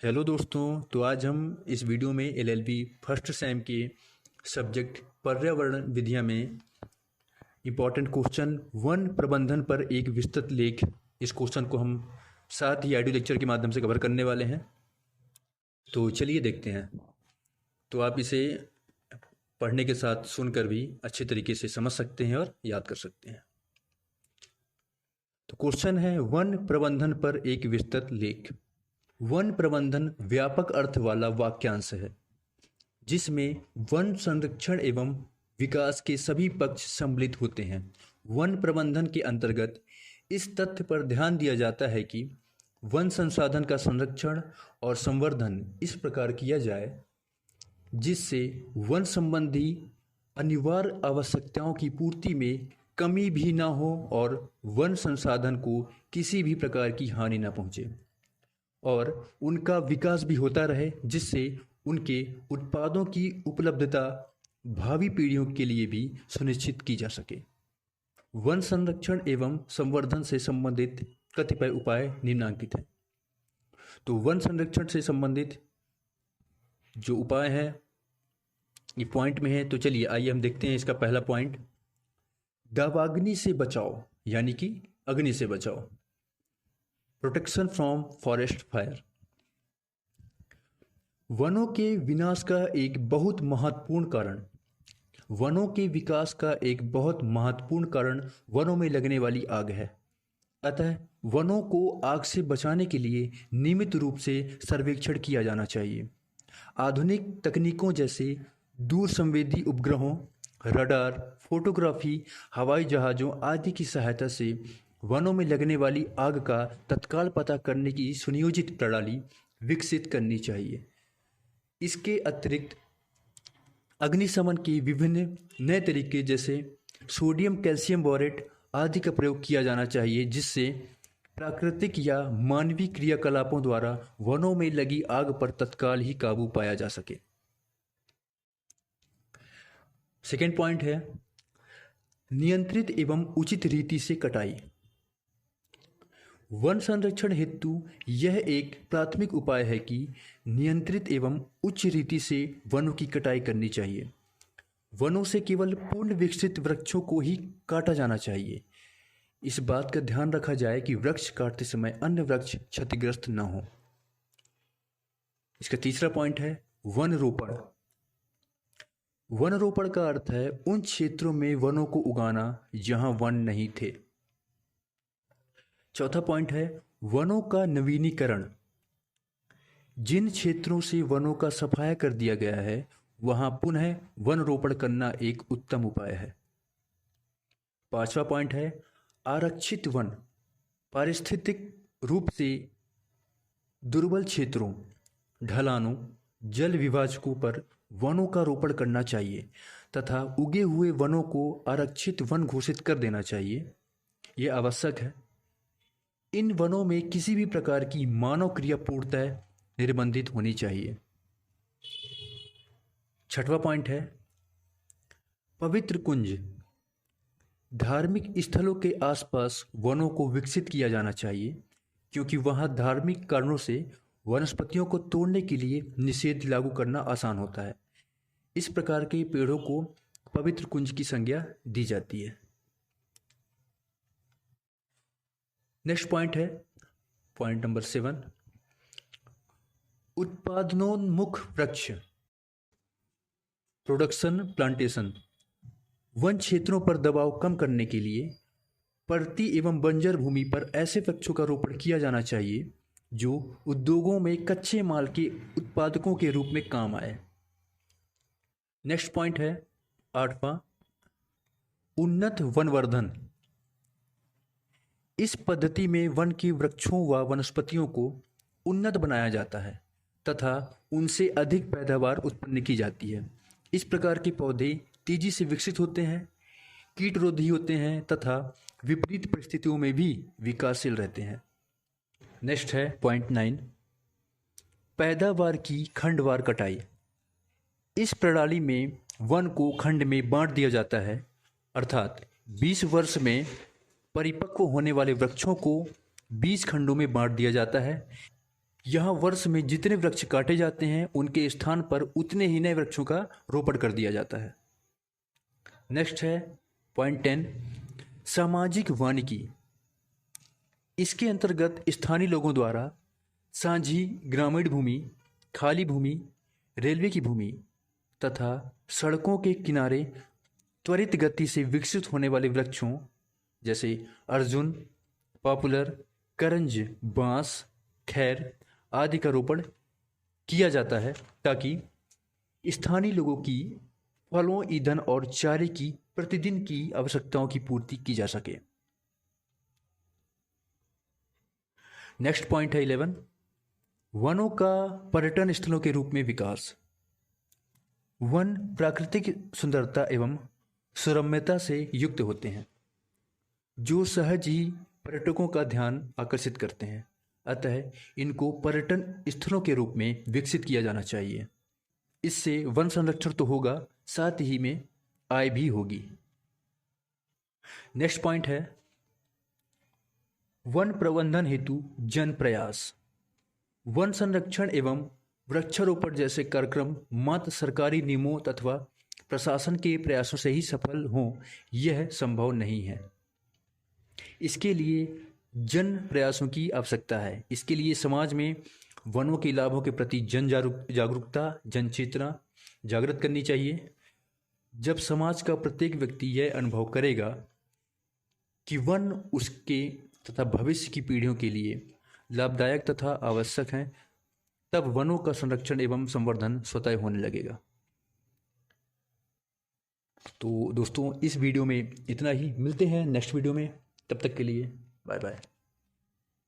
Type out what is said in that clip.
Hello दोस्तों। तो आज हम इस वीडियो में एलएलबी फर्स्ट सेम के सब्जेक्ट पर्यावरण विद्या में इम्पॉर्टेंट क्वेश्चन वन प्रबंधन पर एक विस्तृत लेख, इस क्वेश्चन को हम साथ ही ऑडियो लेक्चर के माध्यम से कवर करने वाले हैं। तो चलिए देखते हैं। तो आप इसे पढ़ने के साथ सुनकर भी अच्छे तरीके से समझ सकते हैं और याद कर सकते हैं। तो क्वेश्चन है वन प्रबंधन पर एक विस्तृत लेख। वन प्रबंधन व्यापक अर्थ वाला वाक्यांश है जिसमें वन संरक्षण एवं विकास के सभी पक्ष सम्मिलित होते हैं। वन प्रबंधन के अंतर्गत इस तथ्य पर ध्यान दिया जाता है कि वन संसाधन का संरक्षण और संवर्धन इस प्रकार किया जाए जिससे वन संबंधी अनिवार्य आवश्यकताओं की पूर्ति में कमी भी ना हो और वन संसाधन को किसी भी प्रकार की हानि न पहुंचे और उनका विकास भी होता रहे, जिससे उनके उत्पादों की उपलब्धता भावी पीढ़ियों के लिए भी सुनिश्चित की जा सके। वन संरक्षण एवं संवर्धन से संबंधित कतिपय उपाय निम्नलिखित हैं। तो वन संरक्षण से संबंधित जो उपाय है ये पॉइंट में है। तो चलिए आइए हम देखते हैं इसका पहला पॉइंट, दावाग्नि से बचाओ, यानी कि अग्नि से बचाओ, प्रोटेक्शन फ्रॉम फॉरेस्ट फायर। वनों के विनाश का एक बहुत महत्वपूर्ण कारण, वनों के विकास का एक बहुत महत्वपूर्ण कारण वनों में लगने वाली आग है। अतः वनों को आग से बचाने के लिए नियमित रूप से सर्वेक्षण किया जाना चाहिए। आधुनिक तकनीकों जैसे दूर संवेदी उपग्रहों, रडार, फोटोग्राफी, हवाई जहाज़ों आदि की सहायता से वनों में लगने वाली आग का तत्काल पता करने की सुनियोजित प्रणाली विकसित करनी चाहिए। इसके अतिरिक्त अग्निशमन के विभिन्न नए तरीके जैसे सोडियम कैल्शियम बोरेट आदि का प्रयोग किया जाना चाहिए, जिससे प्राकृतिक या मानवीय क्रियाकलापों द्वारा वनों में लगी आग पर तत्काल ही काबू पाया जा सके। सेकेंड पॉइंट है नियंत्रित एवं उचित रीति से कटाई। वन संरक्षण हेतु यह एक प्राथमिक उपाय है कि नियंत्रित एवं उच्च रीति से वनों की कटाई करनी चाहिए। वनों से केवल पूर्ण विकसित वृक्षों को ही काटा जाना चाहिए। इस बात का ध्यान रखा जाए कि वृक्ष काटते समय अन्य वृक्ष क्षतिग्रस्त न हो। इसका तीसरा पॉइंट है वन रोपण। वन रोपण का अर्थ है उन क्षेत्रों में वनों को उगाना जहां वन नहीं थे। चौथा पॉइंट है वनों का नवीनीकरण। जिन क्षेत्रों से वनों का सफाया कर दिया गया है वहां पुनः वन रोपण करना एक उत्तम उपाय है। पांचवा पॉइंट है आरक्षित वन। पारिस्थितिक रूप से दुर्बल क्षेत्रों, ढलानों, जल विभाजकों पर वनों का रोपण करना चाहिए तथा उगे हुए वनों को आरक्षित वन घोषित कर देना चाहिए। यह आवश्यक है। इन वनों में किसी भी प्रकार की मानव क्रिया पूर्णतः निर्बंधित होनी चाहिए। छठवां पॉइंट है पवित्र कुंज। धार्मिक स्थलों के आसपास वनों को विकसित किया जाना चाहिए, क्योंकि वहां धार्मिक कारणों से वनस्पतियों को तोड़ने के लिए निषेध लागू करना आसान होता है। इस प्रकार के पेड़ों को पवित्र कुंज की संज्ञा दी जाती है। नेक्स्ट पॉइंट है पॉइंट नंबर 7, उत्पादनोन्मुख वृक्ष, प्रोडक्शन प्लांटेशन। वन क्षेत्रों पर दबाव कम करने के लिए परती एवं बंजर भूमि पर ऐसे वृक्षों का रोपण किया जाना चाहिए जो उद्योगों में कच्चे माल के उत्पादकों के रूप में काम आए। नेक्स्ट पॉइंट है 8वां, उन्नत वनवर्धन। इस पद्धति में वन के वृक्षों व वनस्पतियों को उन्नत बनाया जाता है तथा उनसे अधिक पैदावार उत्पन्न की जाती है। इस प्रकार के पौधे तेजी से विकसित होते हैं, कीटरोधी होते हैं तथा विपरीत परिस्थितियों में भी विकासशील रहते हैं। नेक्स्ट है पॉइंट 9, पैदावार की खंडवार कटाई। इस प्रणाली में वन को खंड में बांट दिया जाता है, अर्थात 20 वर्ष में परिपक्व होने वाले वृक्षों को 20 खंडों में बांट दिया जाता है। यहाँ वर्ष में जितने वृक्ष काटे जाते हैं उनके स्थान पर उतने ही नए वृक्षों का रोपण कर दिया जाता है। नेक्स्ट है पॉइंट 10, सामाजिक वानिकी। इसके अंतर्गत स्थानीय लोगों द्वारा साझी ग्रामीण भूमि, खाली भूमि, रेलवे की भूमि तथा सड़कों के किनारे त्वरित गति से विकसित होने वाले वृक्षों जैसे अर्जुन, पॉपुलर, करंज, बांस, खैर आदि का रोपण किया जाता है ताकि स्थानीय लोगों की फलों, ईंधन और चारे की प्रतिदिन की आवश्यकताओं की पूर्ति की जा सके। नेक्स्ट पॉइंट है 11, वनों का पर्यटन स्थलों के रूप में विकास। वन प्राकृतिक सुंदरता एवं सुरम्यता से युक्त होते हैं जो सहज ही पर्यटकों का ध्यान आकर्षित करते हैं। अतः इनको पर्यटन स्थलों के रूप में विकसित किया जाना चाहिए। इससे वन संरक्षण तो होगा, साथ ही में आय भी होगी। नेक्स्ट पॉइंट है वन प्रबंधन हेतु जन प्रयास। वन संरक्षण एवं वृक्षारोपण जैसे कार्यक्रम मात्र सरकारी नियमों तथा प्रशासन के प्रयासों से ही सफल हों, यह संभव नहीं है। इसके लिए जन प्रयासों की आवश्यकता है। इसके लिए समाज में वनों के लाभों के प्रति जन जागरूकता, जन चेतना जागृत करनी चाहिए। जब समाज का प्रत्येक व्यक्ति यह अनुभव करेगा कि वन उसके तथा भविष्य की पीढ़ियों के लिए लाभदायक तथा आवश्यक हैं, तब वनों का संरक्षण एवं संवर्धन स्वतः होने लगेगा। तो दोस्तों, इस वीडियो में इतना ही। मिलते हैं नेक्स्ट वीडियो में, तब तक के लिए बाय बाय।